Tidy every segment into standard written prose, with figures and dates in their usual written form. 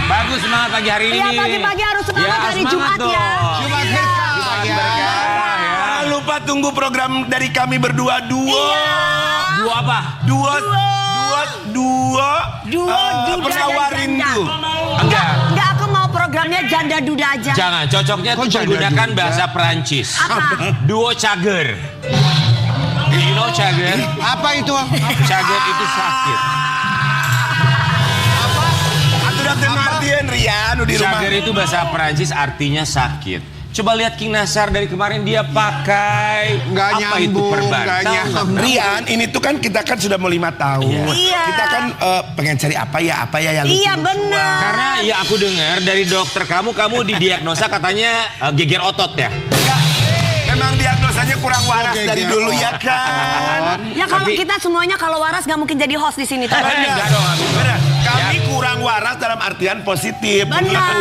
Bagus, semangat pagi hari ini. Iya, pagi-pagi harus semangat hari Jumat ya. Jumat berkah. Ya. Lupa tunggu program dari kami berdua Dua apa? Dua duda penawarin dan janda. tuh. Enggak, aku mau programnya janda duda aja. Jangan, cocoknya tuh janda menggunakan duda? bahasa Perancis. Apa? Duo cager. You know cager? Apa itu? Cager itu sakit. Aku udah pengertian Rian di rumah. Cager itu bahasa Perancis artinya sakit. Coba lihat King Nasar dari kemarin dia pakai Nggak apa itu nyambung, perban? nggak Tahu nyambung. nggak? Rian, ini tuh kan kita kan sudah mau 5 tahun. Iya. Kita kan pengen cari apa ya yang Iya lucu-lucuan. benar. Karena ya aku dengar dari dokter kamu didiagnosa katanya geger otot ya. Enggak, memang diagnosanya kurang waras Oke, dari dia. dulu ya kan. Ya kalau Tapi- kita semuanya kalau waras nggak mungkin jadi host di sini. Enggak dong. Benar. Kami kurang waras dalam artian positif. Benar.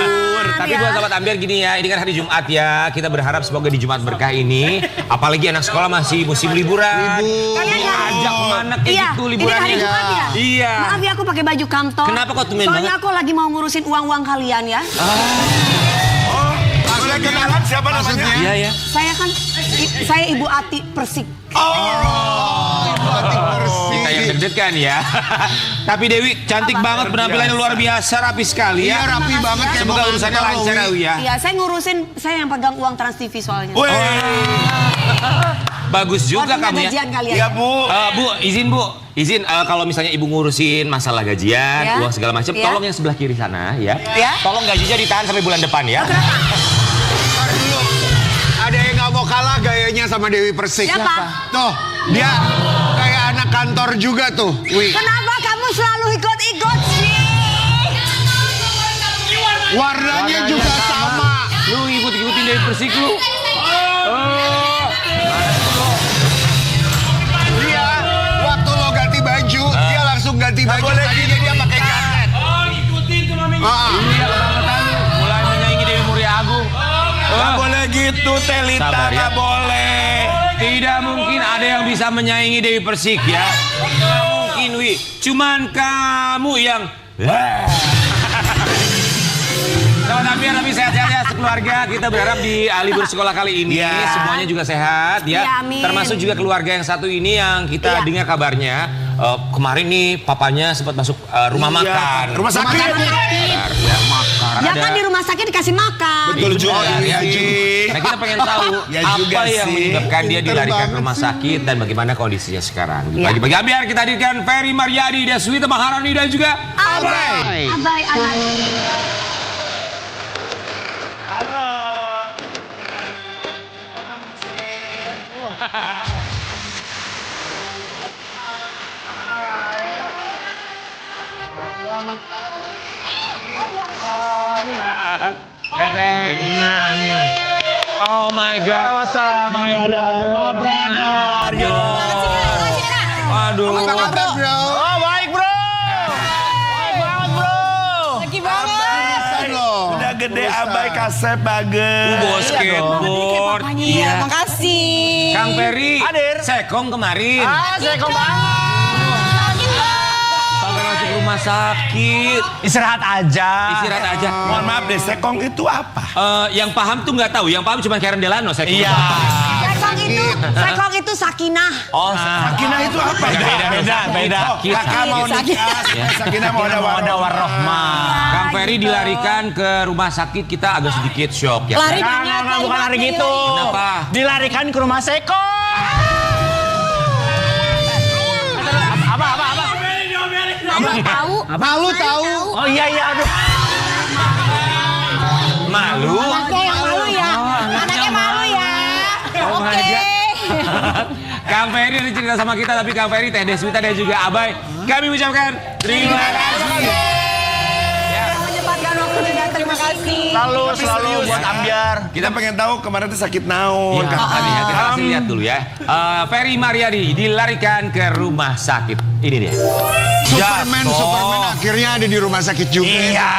Tapi Ya. buat sahabat Ambiar gini ya, ini kan hari Jumat ya. Kita berharap semoga di Jumat berkah ini, apalagi anak sekolah masih musim liburan. Kalian nggak- Ajak kemana kayak Iya, gitu ini liburannya. hari Jumat ya? Iya. Maaf ya aku pakai baju kantor. Kenapa kok tumben Soalnya banget? aku lagi mau ngurusin uang-uang kalian ya. Oh, boleh kenalan siapa namanya? Iya ya. Saya Ibu Ati Persik. Batik bersih. Kita yang deg-degan ya. Tapi Dewi cantik banget, penampilannya luar biasa, rapi sekali Iya, ya. rapi banget. kayak Semoga mau urusannya ngantor, lancar Wi. Dewi ya. Iya, saya yang pegang uang Trans TV soalnya. Weh. Bagus juga Waktunya kamu ya. gajian kalian. Ya Bu. Bu, izin kalau misalnya ibu ngurusin masalah gajian, Ya. uang segala macam, Ya. tolong yang sebelah kiri sana ya. Ya. Tolong gajinya ditahan sampai bulan depan ya. Ntar dulu. Ada yang nggak mau kalah gayanya sama Dewi Persik. Siapa? Tuh, dia kayak anak kantor juga tuh. Wih. Kenapa kamu selalu ikut-ikut sih? Warnanya juga sama. Lu ikut-ikutin dari Persik lu. Dia waktu lo ganti baju, dia langsung ganti baju. boleh Tadinya dia pakai jaket. Iya, kebangetan lu. Mulai menyaingi Dewi Muria Agung. Gak boleh gitu, Telita, Sabar ya. gak boleh. Tidak mungkin ada yang bisa menyaingi Dewi Persik ya. Tidak mungkin, Wi. Cuman kamu yang... Sobat Ambiar, tapi sehat-sehat ya sekeluarga. Kita berharap di libur sekolah kali ini Ya. semuanya juga sehat ya. Ya, amin. Termasuk juga keluarga yang satu ini yang kita Iya. dengar kabarnya. Kemarin nih papanya sempat masuk rumah Iya. makan. Rumah sakit. Ya, makan. Ya kan di rumah sakit dikasih makan. Betul juga. Iya, sih. Nah kita pengen tahu Ya juga apa yang sih. menyebabkan dia Pinter dilarikan ke banget rumah sih. sakit dan bagaimana kondisinya sekarang. Ya. Bagi-bagi Ambiar kita hadirkan Ferry Maryadi, Deswita Maharani dan juga Abai. Oh my God. Aduh. Apa kabar, bro? Oh baik bro. Lagi banget. Kan lo. Udah gede Abai kasep bagus. Bos skateboard. Iya, makasih. Kang Ferry. Hadir. Sekong kemarin. Seko banget. Sampai masuk rumah sakit. Istirahat aja. Istirahat aja. Mohon maaf deh, sekong itu apa? Yang paham tuh nggak tahu. Yang paham cuma Karen Delano. Sekong. Iya. Sekong itu sakinah. Oh, Sakinah itu apa? Beda. Oh, kakak mau nikah. Sakinah mau ada Ada warahmah. Kang Ferry dilarikan ke rumah sakit, kita agak sedikit shock ya. Lari Kan? banget. Bukan lari gitu. Kenapa? Dilarikan ke rumah Seko. Apa? Tahu? Malu tahu. Oh iya, aduh. Malu? Malu ya. Anaknya malu ya. Oh my Oke. God. Kang Ferry ada cerita sama kita, tapi Kang Ferry, Teh Deswita dan juga Abai, kami ucapkan terima kasih. Menyempatkan waktu dan terima kasih. Selalu buat Ambiar. Kita pengen tahu kemarin tuh sakit naon. Iya, tadi ya, kita kasih lihat dulu ya. Ferry Maryadi dilarikan ke rumah sakit. Ini dia. Superman Jatuh. akhirnya ada di rumah sakit juga. Iya,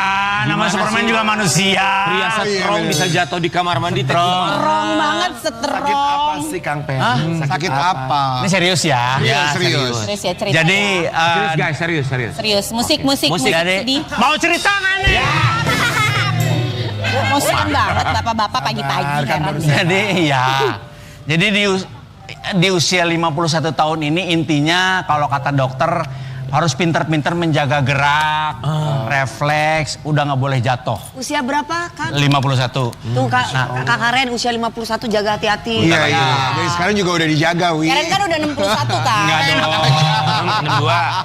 nama Superman juga manusia. Pria strong bisa jatuh di kamar mandi. Strong banget, Sakit apa strong. sih Kang Peri? Sakit apa? Ini serius ya. Iya, serius. Terus ya cerita. Jadi Serius guys, serius. serius, musik jadi sedih. mau cerita nggak nih? Musikan banget bapak-bapak pagi-pagi heran. Jadi ya. Jadi di usia 51 tahun ini intinya kalau kata dokter harus pinter-pinter menjaga gerak, refleks, udah nggak boleh jatuh. Usia berapa, Kak? 51. Tuh Kak Karen usia 51 jaga hati-hati. Iya, iya. Dari sekarang juga udah dijaga, Wi. Karen kan udah 61 kan? Enggak dong.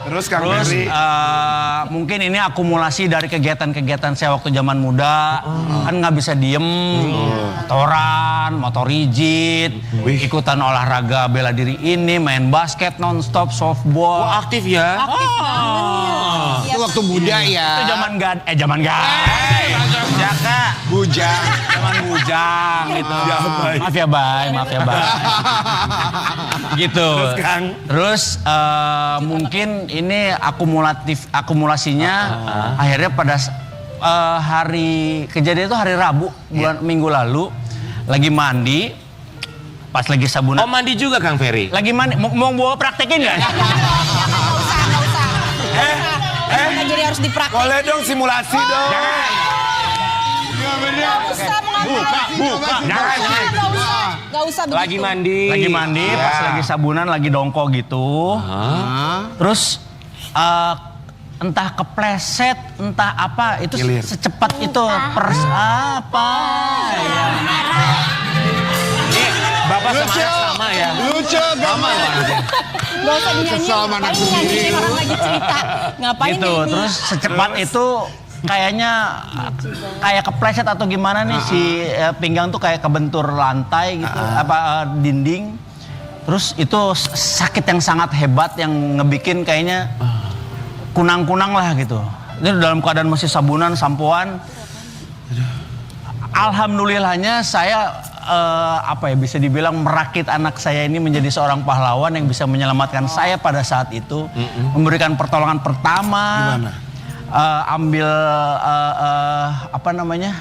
Terus Kang Terus Peri? mungkin ini akumulasi dari kegiatan-kegiatan saya waktu zaman muda. Kan nggak bisa diem. Motoran, motor rigid, ikutan olahraga bela diri ini, main basket nonstop, softball. Aktif ya. Itu waktu muda ya. Itu zaman Jaka. Bujang. Zaman bujang gitu. Maaf ya Bay. Gitu. Terus, Kang? Terus mungkin ini akumulasinya akhirnya pada hari kejadian itu hari Rabu minggu lalu lagi mandi pas lagi sabunan. Oh mandi juga Kang Ferry. Lagi mandi mau bawa praktekin nggak? Nggak usah. Nggak jadi harus dipraktek. Boleh dong simulasi dong. Nggak usah Buka. Nggak usah begitu. Lagi mandi. Pas lagi sabunan lagi dongko gitu. Terus entah kepleset, entah apa itu Gilir. secepat itu apa ya. Bapak sama ya. Lucu, gampang. Nggak usah dinyanyiin. Kesel sama anak Ngapain sendiri. nyanyiin orang lagi cerita? Ngapain Gitu. nyanyi? Terus secepat itu kayaknya kayak kepleset atau gimana nih si pinggang tuh kayak kebentur lantai gitu dinding. Terus itu sakit yang sangat hebat yang ngebikin kayaknya kunang-kunang lah gitu. Ini dalam keadaan masih sabunan, sampoan. Alhamdulillahnya saya bisa dibilang merakit anak saya ini menjadi seorang pahlawan yang bisa menyelamatkan saya pada saat itu, memberikan pertolongan pertama. Gimana? Ambil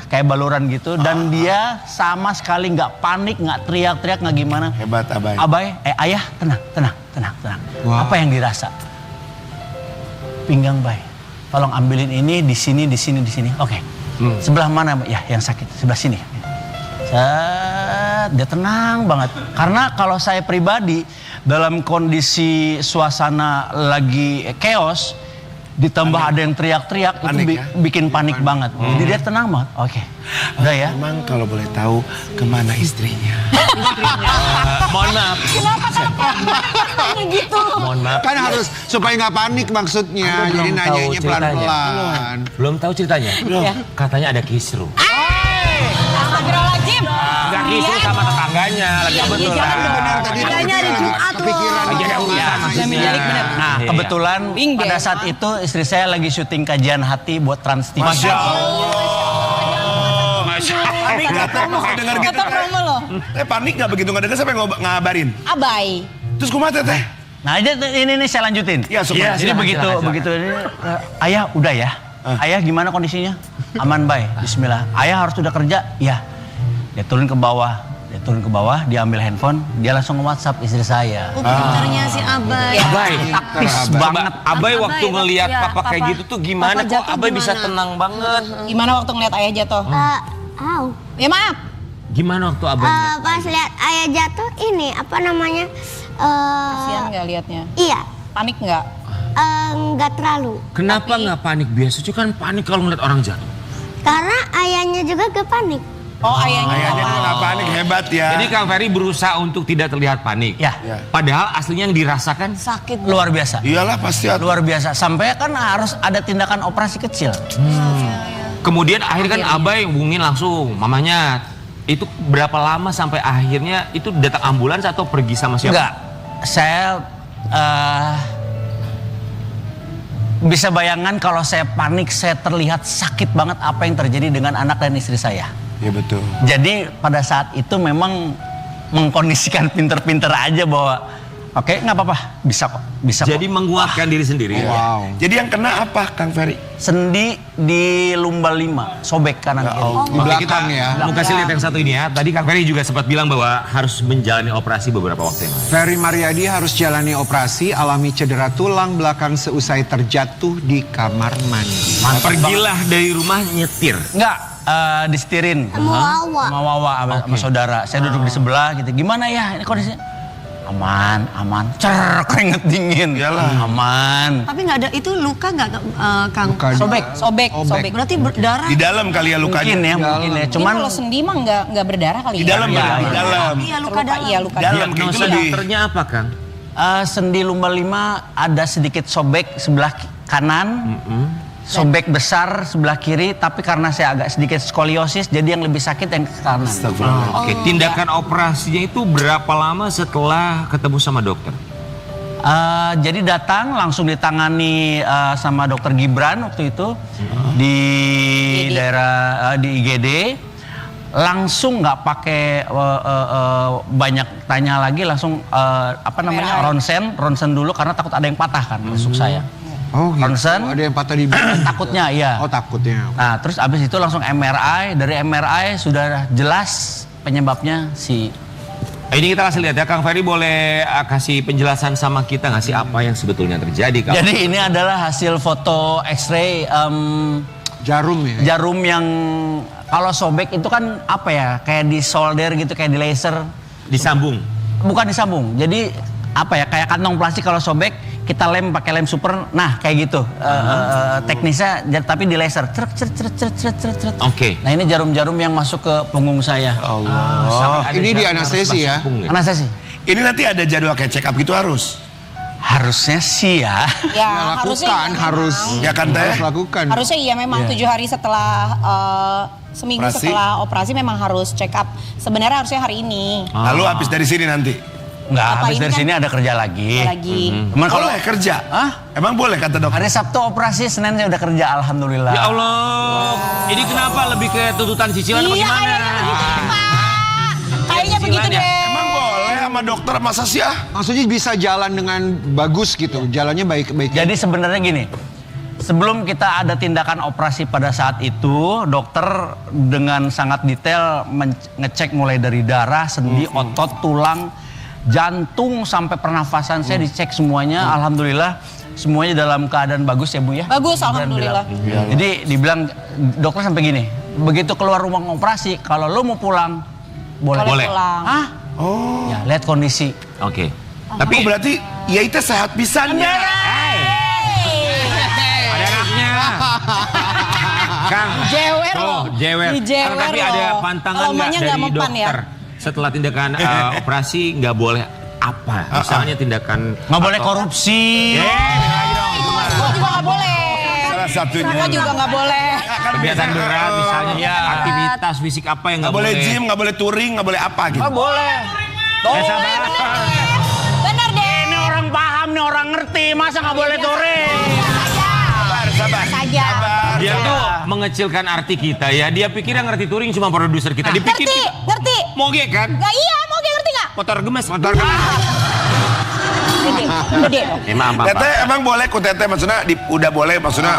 kayak baluran gitu dan dia sama sekali nggak panik, nggak teriak-teriak, nggak gimana. Hebat Abay. Ayah tenang. Wow. Apa yang dirasa? Pinggang Bay. Tolong ambilin ini di sini. Oke. Sebelah mana? Ya, yang sakit. Sebelah sini. Dia tenang banget. Karena kalau saya pribadi dalam kondisi suasana lagi chaos, ditambah ada yang teriak-teriak, itu bikin panik banget. Jadi dia tenang banget. Oke. Udah ya. Emang kalau boleh tahu kemana istrinya? Mohon maaf. Kenapa tanya gitu? Mohon maaf. Kan harus supaya nggak panik maksudnya. Jadi nanyanya pelan-pelan. Belum tahu ceritanya. Iya. Katanya ada kisru. Astagfirullahaladzim. Nggak kisru sama tetangganya. Lagi kebetulan. Benar tadi Kiranya hari Jumat loh. kepikiran. Lagi ada urusan. Menjalik bener. Nah, Iya. kebetulan Bing, pada deh. saat itu istri saya lagi syuting kajian hati buat Trans TV. Masya Allah. Panik nggak tahu mau denger gitu? Tetap promo loh. Panik nggak begitu nggak denger sampai ngabarin. Abai. Terus kumaha teh? Nah, ini saya lanjutin. Iya, supaya- Jadi silakan. begitu ini, ayah udah ya. Ayah gimana kondisinya? Aman, Bay. Bismillah. Ayah harus udah kerja? Iya. Dia turun ke bawah, dia ambil handphone, dia langsung nge-WhatsApp istri saya. Pinternya si Abai. Abai. Taktis Coba, banget. Abai waktu Abai, ngelihat iya, papa kayak papa. gitu tuh gimana Papa kok jatuh Abai bisa gimana? tenang banget? Gimana waktu ngeliat ayah jatuh? Ya maaf. Gimana waktu Abai? Pas lihat ayah jatuh ini apa namanya? Kasian nggak liatnya? Iya, Panik nggak? nggak terlalu. Kenapa nggak panik? Biasanya kan panik kalau ngeliat orang jatuh. Karena ayahnya juga gak panik. Oh ayahnya Ayahnya nggak nggak panik, hebat ya. Jadi Kang Ferry berusaha untuk tidak terlihat panik. Ya, Padahal aslinya yang dirasakan sakit. luar biasa. Iyalah pasti. Luar biasa. Sampai kan harus ada tindakan operasi kecil. kemudian akhirnya kan Abai hubungin langsung mamanya. Itu berapa lama sampai akhirnya itu datang ambulans atau pergi sama siapa? Enggak, saya bisa bayangkan kalau saya panik, saya terlihat sakit banget apa yang terjadi dengan anak dan istri saya. Iya betul. Jadi pada saat itu memang mengkondisikan pinter-pinter aja bahwa Oke, nggak apa-apa, bisa kok, bisa Jadi kok. menguatkan diri sendiri. Wow. Jadi yang kena apa Kang Ferry? Sendi di lumbar 5, sobek kanan kiri. Di belakang ya. Mau kasih lihat yang satu ini ya. Tadi Kang Ferry juga sempat bilang bahwa harus menjalani operasi beberapa waktu yang lalu. Ferry Mariadi harus jalani operasi, alami cedera tulang belakang seusai terjatuh di kamar mandi. Pergilah dari rumah nyetir. Enggak, disetirin. Sama Wawa. Sama Wawa, sama saudara. Saya duduk di sebelah gitu. Gimana ya ini kondisinya? Aman, aman. Cer, keringet dingin. Iyalah. Aman. Tapi nggak ada itu luka nggak Kang? Luka di- Sobek, sobek. Berarti darah. Di dalam kali ya lukanya. Mungkin ya, mungkin ya. Cuman Cuman kalau sendi mah nggak berdarah kali Di ya. dalam, Iya, di iya. dalam. Iya luka dalam. Iya luka Dalam dalam. gitu Diagnosa lebih. dokternya apa, Kang? sendi lumbar 5 ada sedikit sobek sebelah kanan. Sobek besar sebelah kiri, tapi karena saya agak sedikit skoliosis, jadi yang lebih sakit yang ke kanan. Oke, tindakan operasinya itu berapa lama setelah ketemu sama dokter? Jadi datang langsung ditangani sama dokter Gibran waktu itu di daerah di IGD, langsung nggak pakai banyak tanya lagi, langsung ronsen dulu karena takut ada yang patah kan tusuk saya. Oh gitu. Ronsen. Ada yang patah di belakang. Takutnya iya. Oh takutnya. Nah terus abis itu langsung MRI, dari MRI sudah jelas penyebabnya si. Ini kita kasih lihat ya, Kang Ferry boleh kasih penjelasan sama kita nggak sih apa yang sebetulnya terjadi? Kang? Jadi ini adalah hasil foto X-ray Jarum ya. jarum yang kalau sobek itu kan apa ya, kayak di solder gitu, kayak di laser. Disambung. Bukan disambung, jadi apa ya, kayak kantong plastik kalau sobek kita lem pakai lem super, nah kayak gitu teknisnya, tapi di laser. Oke. Nah ini jarum-jarum yang masuk ke punggung saya. Sampai ada Ini di jarum anestesi ya? harus masuk punggung Anestesi. Ini nanti ada jadwal kayak check up gitu harus. Harusnya sih ya. Ya, harusnya Lakukan, iya harus. memang. Ya kan teh? Harus lakukan. Harusnya iya memang 7 hari setelah seminggu Operasi. setelah operasi memang harus check up. Sebenarnya harusnya hari ini. Lalu habis dari sini nanti. Nggak, Apa habis ini dari kan- sini ada kerja lagi. Lagi. Cuman kalau Boleh kerja? Hah? Emang boleh kata dokter? hari Sabtu operasi, Senin saya udah kerja, alhamdulillah. Ya Allah, ini kenapa lebih ke tuntutan cicilan apa Iya gimana? kayaknya begitu Pak. Kayaknya begitu Cicilannya. deh. Emang boleh sama dokter masa sih ah? Maksudnya bisa jalan dengan bagus gitu. Jalannya baik-baik. Jadi sebenarnya gini, sebelum kita ada tindakan operasi pada saat itu, dokter dengan sangat detail ngecek mulai dari darah, sendi, otot, tulang, jantung sampai pernafasan saya dicek semuanya. Alhamdulillah semuanya dalam keadaan bagus ya Bu ya. Bagus, alhamdulillah. Jadi dibilang dokter sampai gini, begitu keluar ruang operasi, kalau lo mau pulang boleh. Boleh Boleh. pulang. Hah? Oh. Ya lihat kondisi. Oke. Tapi Tapi berarti ya itu sehat pisannya. ada anaknya. Kang. Jewer Tuh, loh. jewer. Dijewer Kang, tapi loh. ada pantangan Kalau nggak emaknya dari nggak mempan ya? dokter? Setelah tindakan operasi nggak boleh apa? Misalnya tindakan Nggak boleh korupsi. Rokok juga nggak boleh. Salah satunya. Rokok juga nggak boleh. kegiatan berat misalnya Iya. aktivitas fisik apa yang Nggak boleh gym, nggak boleh touring, nggak boleh apa gitu. Boleh. Bener deh. Ini orang paham nih, orang ngerti, masa nggak boleh touring? Sabar. Saja. Dia tuh mengecilkan arti kita ya. Dia pikir yang ngerti touring cuma produser kita. Dipikir Ngerti, ngerti. moge kan? Nggak iya, mau kayak ngerti nggak? Motor gemes. Gede dong. Maaf. Teteh emang boleh ku teteh maksudnya udah boleh maksudnya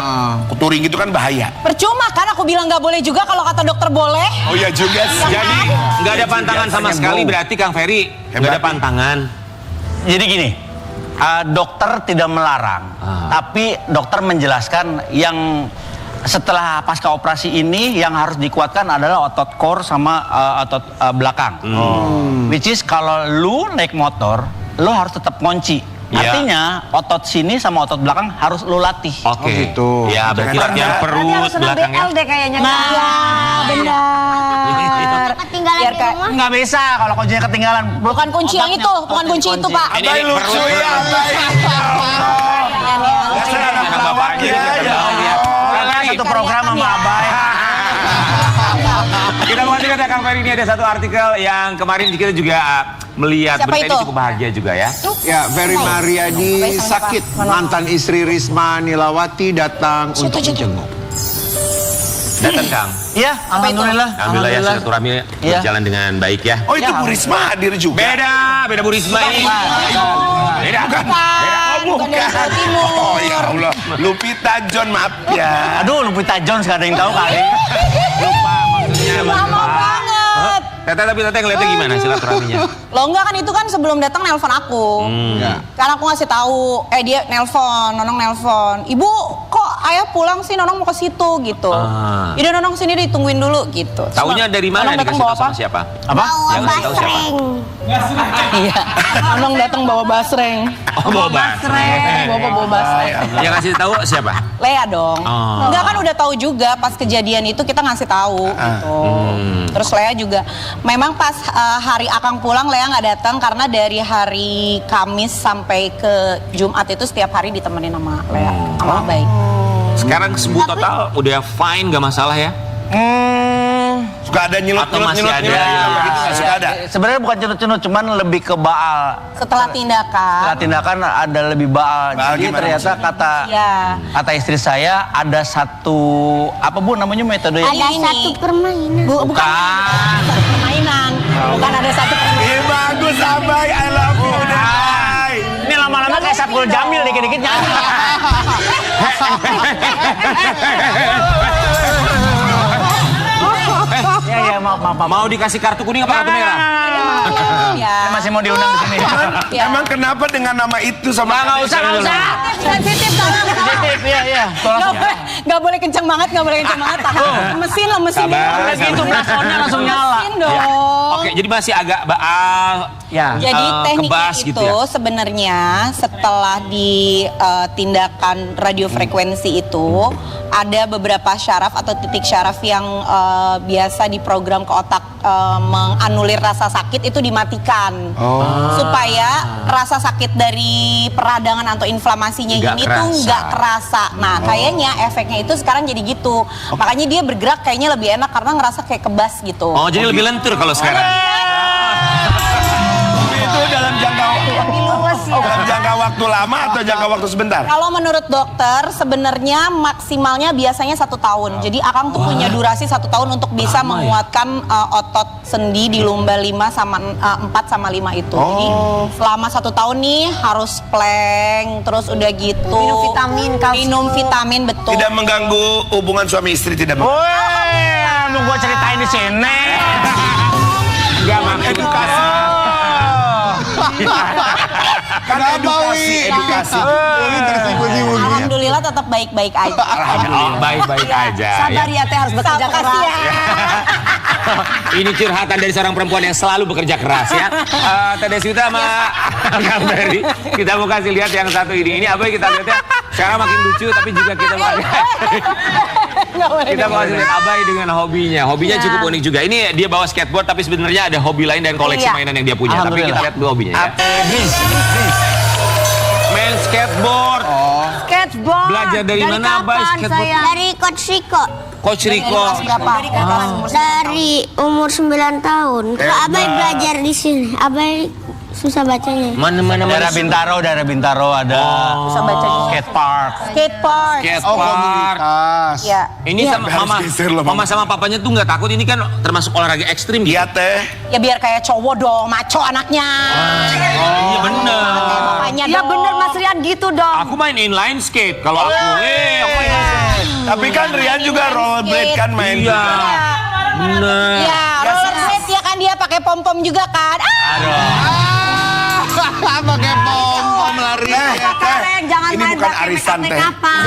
touring itu kan bahaya. Percuma kan aku bilang nggak boleh juga kalau kata dokter boleh. Oh iya juga sih. Jadi nggak ada pantangan sama sekali berarti Kang Ferry nggak ada Hebat. pantangan. Jadi gini, dokter tidak melarang, tapi dokter menjelaskan yang setelah pasca operasi ini yang harus dikuatkan adalah otot core sama otot belakang. Which is kalau lu naik motor, lu harus tetap kunci. Iya. Artinya otot sini sama otot belakang harus lu latih. Oke. Oh, gitu. Ya berarti latihan Berarti perut harus senang belakang ya. BL deh kayaknya. Nah, benar. Ketinggalan Biar di kayak- rumah. Nggak bisa kalau kuncinya ketinggalan. Bukan kunci yang Otaknya- itu, bukan kunci itu Pak. Ini Abai lucu perut. ya, Abai. Dasar anak Anak pelawak bapaknya ya. juga tahu ya. Karena satu program sama Abai. Kita mau kasih Kang Ferry ini ada satu artikel yang kemarin kita juga melihat Siapa berita ini itu? cukup bahagia juga ya. Ya, Ferry Mariadi sakit. Mantan istri Risma Nilawati datang untuk menjenguk. Datang Kang. Iya, alhamdulillah. Alhamdulillah ya silaturahmi Iya. berjalan dengan baik ya. Oh itu Bu Risma hadir juga. Beda Bu Risma ini. Beda kan? Bukan dari Jawa Timur. Oh ya Allah, Lupita John maaf ya. Aduh, Lupita Jones gak ada yang tahu kali. Lupa maksudnya. Lama banget. Tete tapi Tete ngeliatnya gimana silaturahminya? Lo enggak kan itu kan sebelum datang nelpon aku. Karena aku ngasih tahu, dia nelpon, Nonong nelpon. Ibu, kok ayah pulang sih? Nonong mau ke situ gitu. Udah Nonong sini ditungguin dulu gitu. Taunya dari mana? Nonong datang Dikasih bawa tahu apa? sama siapa? Apa? Yang ngasih tahu siapa? Iya. Nonong datang bawa basreng. Oh, bawa basreng. Bawa basreng. Yang ngasih tahu siapa? Lea dong. Oh. Enggak kan udah tahu juga pas kejadian itu kita ngasih tahu gitu. Terus Lea juga memang pas hari Akang pulang Lea nggak datang karena dari hari Kamis sampai ke Jumat itu setiap hari ditemenin sama Lea sama Abay. Sekarang sembuh total, udah fine, gak masalah ya? Suka ada nyelot Atau masih ada gitu nggak suka ada. Sebenarnya bukan cenut-cenut, cuman lebih ke baal. Setelah tindakan. Setelah tindakan ada lebih baal. Baal Jadi gimana ternyata Iya. kata istri saya ada satu apa Bu namanya metode Ada Ini. satu permainan. bukan. Permainan. Bukan ada satu permainan. Ih bagus Abay, I love you Day. Ini lama-lama kayak Saiful Jamil dikit-dikit nyanyi. Ya maaf. Mau dikasih kartu kuning apa kartu merah? Ya. Saya masih mau diundang di sini. Ya. Emang kenapa dengan nama itu sama Nggak usah. Sensitif tolong. Positif, iya. Nggak boleh kencang banget, nggak boleh kencang banget. Mesin lo, mesin Sabar, dulu. sabar. Gitu blasonnya langsung nyala. Mesin dong. Oke, jadi masih agak baal. Ya. Jadi tekniknya kebas itu gitu ya? sebenarnya setelah di tindakan radiofrekuensi itu ada beberapa syaraf atau titik syaraf yang biasa diprogram ke otak menganulir rasa sakit itu dimatikan supaya rasa sakit dari peradangan atau inflamasinya Nggak ini tuh kerasa. nggak kerasa. Nah kayaknya efeknya itu sekarang jadi gitu. Makanya dia bergerak kayaknya lebih enak karena ngerasa kayak kebas gitu. Oh, jadi lebih lentur kalau sekarang. itu dalam jangka waktu lama atau jangka waktu sebentar? Kalau menurut dokter sebenarnya maksimalnya biasanya 1 tahun. Jadi Akang tuh punya durasi 1 tahun untuk bisa menguatkan otot sendi di lumba 4 sama 5 itu. Jadi selama 1 tahun nih harus plank, terus udah gitu. Minum vitamin, kalsium. Minum vitamin betul. Tidak mengganggu hubungan suami istri tidak mengganggu. Woi, mau gua ceritain di sini. Enggak maksud. Kan edukasi. Alhamdulillah tetap baik-baik aja. Oh, baik-baik aja. Sabar ya Teh, harus bekerja Sabar keras. ya. Ini curhatan dari seorang perempuan yang selalu bekerja keras ya. Teh Deswita sama Kang Ferry, kita mau kasih lihat yang satu ini. Ini apa yang kita lihat ya? Sekarang makin lucu tapi juga kita mau kasih lihat Abay dengan hobinya. Hobinya cukup unik juga. Ini dia bawa skateboard tapi sebenarnya ada hobi lain dan koleksi Iya. mainan yang dia punya. Tapi kita lihat dulu hobinya ya. Main skateboard. Skateboard. Belajar dari mana, Abay, kapan skateboard? saya? Dari Coach Rico. Coach Rico. Dari kapan? Dari umur 9 tahun. Kalau Abay belajar di sini. Abay susah bacanya. Mana. Daerah Bintaro ada Bisa baca juga. skate park. Skate park. Skatepark. Ya. Ini sama Harus mama, geser loh, mama sama papanya tuh nggak takut. Ini kan termasuk olahraga ekstrim. Iya Teh. Ya biar kayak cowok dong, maco anaknya. Iya bener. Bapaknya Ya dong. bener Mas Rian gitu dong. Aku main inline skate. Kalau aku, aku main inline skate. Tapi kan Rian juga rollerblade kan main Iya. juga. Bener. Ya, rollerblade ya kan dia pakai pom-pom juga kan. Pakai pom lari. Kareng, jangan Ini main bukan pakai arisan, make-up Teh. make-upan.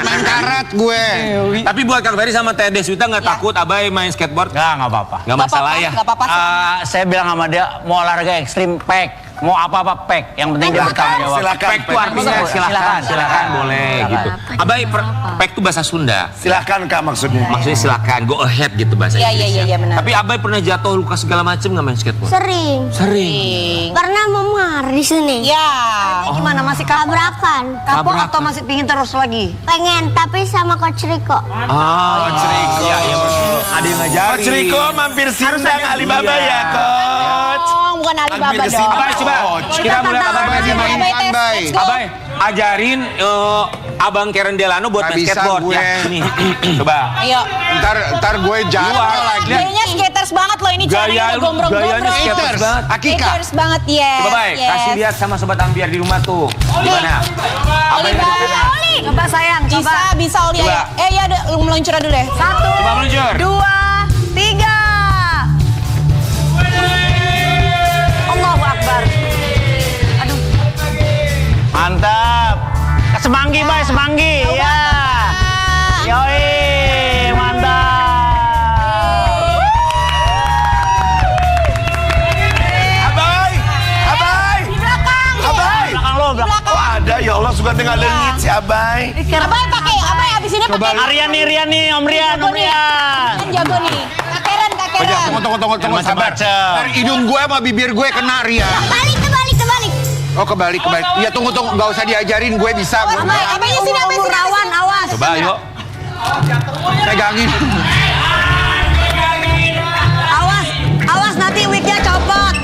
Main karet gue. Tapi buat Kang Ferry sama Teh Deswita nggak takut Abay main skateboard? Nggak apa-apa. Nggak masalah ya. Nggak apa-apa sih. Saya bilang sama dia mau olahraga ekstrim pack, mau apa-apa pack. Yang penting dia bertanggung jawab. Silakan. Pek itu artinya silakan boleh gitu. Abay pek itu bahasa Sunda. Silakan Kak maksudnya. Maksudnya silakan, go ahead gitu bahasa Iya, Inggrisnya. iya, benar. Tapi Abay pernah jatuh luka segala macem nggak main skateboard? Sering. Sering. Pernah memar di sini. Ya. Gimana masih kapok? Tabrakan. Kapok atau masih pingin terus lagi? Pengen, tapi sama Coach Rico. Coach Rico. Iya, iya betul. Ada yang ngajarin. Coach Rico mampir sindang Alibaba ya Coach. Oh, bukan Alibaba Ambil dong. sini. Abay coba. Kita mulai Abay Abay, main. tes, Abay. let's go. Abay, ajarin Abang Karen Delano buat Nggak main bisa skateboard gue. ya. Nih, coba. Ayo. Ntar gue jatuh lagi. Gayanya skaters banget loh ini Gaya caranya lu, gombrong-gombrong. gayanya skaters banget. Akika. Skaters banget, yes. Coba baik, yes. kasih lihat sama sobat ambiar di rumah tuh. Gimana? Apa yang ada di sana? Coba sayang, coba. Bisa Oli. Coba. Ayo. Ya ada, lu meluncur dulu deh. 1, Coba meluncur. 2, 3. Allahu Akbar. Aduh. Mantap. Semanggi, Bay, semanggi. Ya. Yoi, mantap. Abai! Abai! Di belakang. Abai! Belakang lo, belakang. Oh ada ya Allah suka dengar lengit si Abai. Abai pakai, Abai abis ini pakai. Rian nih, Om Rian. Kan jago nih. Kak Karen. Tunggu, sabar. Ntar hidung gue sama bibir gue kena, Ria. Kebalik. Oh, kebalik. Iya, tunggu. Nggak usah diajarin, gue bisa. Abai sini, Abai sini. Rawan, awas. Coba yuk. Pegangin. Awas nanti wignya copot.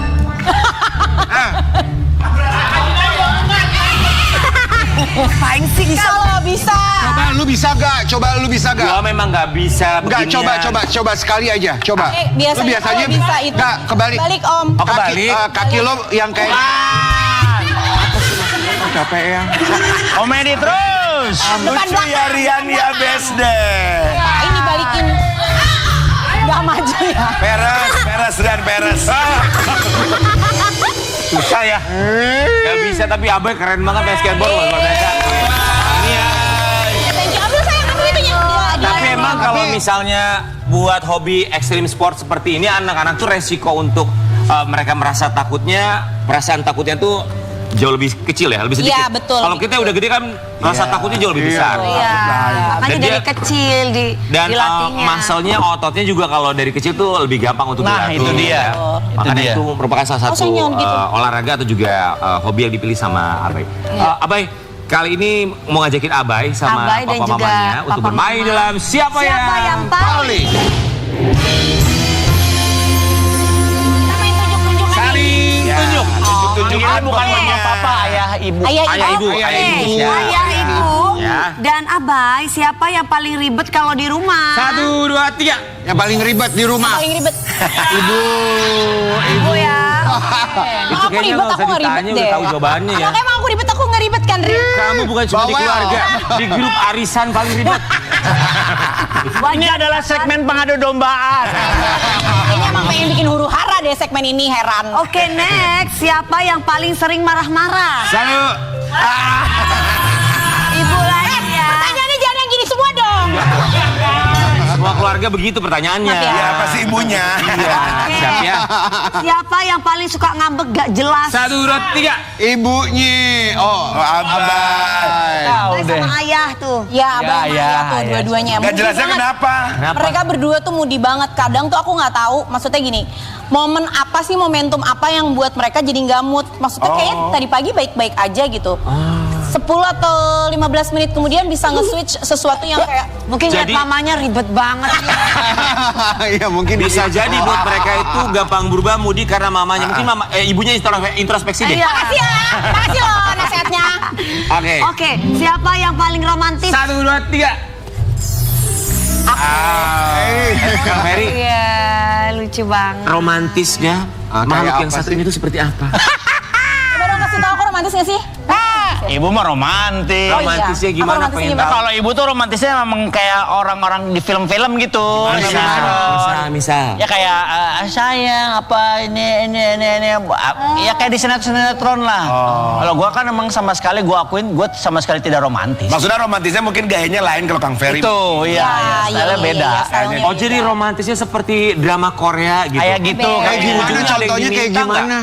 Paling sih Bisa loh, bisa. Coba lu bisa gak? Gua memang nggak bisa Enggak, beginian. coba sekali aja. Coba. Biasanya, Lu biasanya kalau bisa itu. Enggak, kebalik. Balik, Om. Oh, kebalik. Kaki lo yang kayak capek ya. Komedi terus. Lucu ya Rian ya best deh. Nah, ini balikin. Gak maju ya. Peres dan peres. Susah ya. Gak bisa tapi Abai keren banget main skateboard luar biasa. Ini ya. Thank you. Ambil sayang, ambil itunya. Tapi emang kalau misalnya buat hobi ekstrim sport seperti ini anak-anak tuh resiko untuk mereka merasa takutnya, perasaan takutnya tuh jauh lebih kecil ya, lebih sedikit. Iya, betul. Kalau kita udah gede kan rasa takutnya jauh lebih besar. Iya. Makanya Dan dari dia- kecil Dan dilatihnya. muscle-nya, ototnya juga kalau dari kecil tuh lebih gampang untuk Nah, dilatih. itu dia. ya. Itu Makanya dia. itu merupakan salah satu saya nyaman gitu. olahraga atau juga hobi yang dipilih sama Abai. Abai, kali ini mau ngajakin Abai sama Abai dan papa juga mamanya untuk papa bermain mama. dalam Siapa yang paling? Main tunjuk-tunjukan. Saling tunjuk. Tunjukin bukan mama, papa, ayah, ibu. Ayah, Ayah ibu, Oke, ayah ibu. Ya. Ayah, ibu. Ya. Dan Abai, siapa yang paling ribet kalau di rumah? 1, 2, 3. Yang paling ribet di rumah. Paling ribet. Ibu ya. Itu Aku kayaknya ribet, nggak usah aku nggak ditanya, ribet udah deh. tahu jawabannya ya. Makanya emang aku ribet, aku nggak ribet kan, Rin? Kamu bukan cuma di Bawel. keluarga, di grup arisan paling ribet. Ini adalah segmen pengadu dombaan. Kayaknya emang pengen bikin huru hara deh segmen ini, heran. Oke, next. Siapa yang paling sering marah-marah? 1. Ibu lagi ya. Pertanyaannya jangan yang gini semua dong. Semua keluarga begitu pertanyaannya. Maaf ya. Ya pasti ibunya. Iya, siap ya. Siapa yang paling suka ngambek gak jelas? 1, 2, 3. Ibunya. Oh, Abai. Tahu Saya deh. sama ayah tuh. Ya, abang ya, ya, tuh ya. dua-duanya. Gak Moody jelasnya banget. kenapa? Mereka berdua tuh moody banget. Kadang tuh aku nggak tahu. Maksudnya gini, momen apa sih, momentum apa yang buat mereka jadi nggak mood? Maksudnya kayak tadi pagi baik-baik aja gitu. 10 atau 15 menit kemudian bisa nge-switch sesuatu yang kayak Mungkin lihat Jadi- mamanya ribet banget. Iya mungkin Bisa jadi buat mereka itu gampang berubah moody karena mamanya. Mungkin ibunya introspeksi deh. Iya. makasih ya, makasih loh nasihatnya. Oke. Oke, siapa yang paling romantis? 1, 2, 3. Kang Ferry, Iya, lucu banget. romantisnya Kayak makhluk yang apa satu sih? ini tuh seperti apa? Coba dong kasih tahu aku romantis gak sih? Ibu mah romantis. Oh, iya. Romantisnya Apa gimana? romantisnya Pengen gimana? tahu. Kalau ibu tuh romantisnya memang kayak orang-orang di film-film gitu. Misal. Ya kayak sayang apa ini. Ya kayak di sinetron lah. Kalau gua kan emang sama sekali gua akuin gua sama sekali tidak romantis. Maksudnya romantisnya mungkin gayanya lain kalau Kang Ferry. Itu iya, stylenya beda. stylenya Oh jadi romantisnya seperti drama Korea gitu. Kayak gitu, Kayak gimana Ujungnya ada yang contohnya kayak diminta gimana?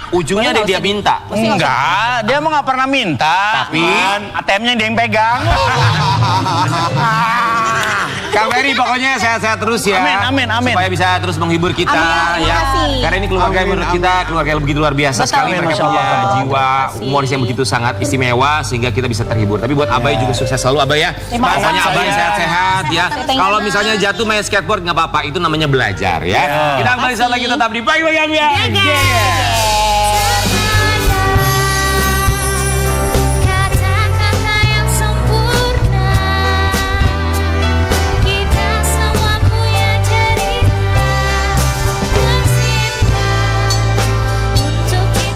Ujungnya ada yang dia minta. Enggak, dia emang nggak pernah minta. Tapi- ATM-nya dia yang pegang. Kang Ferry pokoknya sehat-sehat terus ya. Amin, amin. Supaya bisa terus menghibur kita Amin, terima ya. kasih. Karena ini keluarga yang menurut kita keluarga yang begitu luar biasa Betul. sekali. Amin, Mereka Masya punya Allah. jiwa humoris yang begitu sangat istimewa sehingga kita bisa terhibur. Tapi buat Abai juga sukses selalu Abai ya. Terima kasih. Pokoknya Abai sehat-sehat ya. Thank you. Kalau misalnya jatuh main skateboard nggak apa-apa, itu namanya belajar ya. Kita kembali saat lagi tetap di Pagi Pagi Ambiar.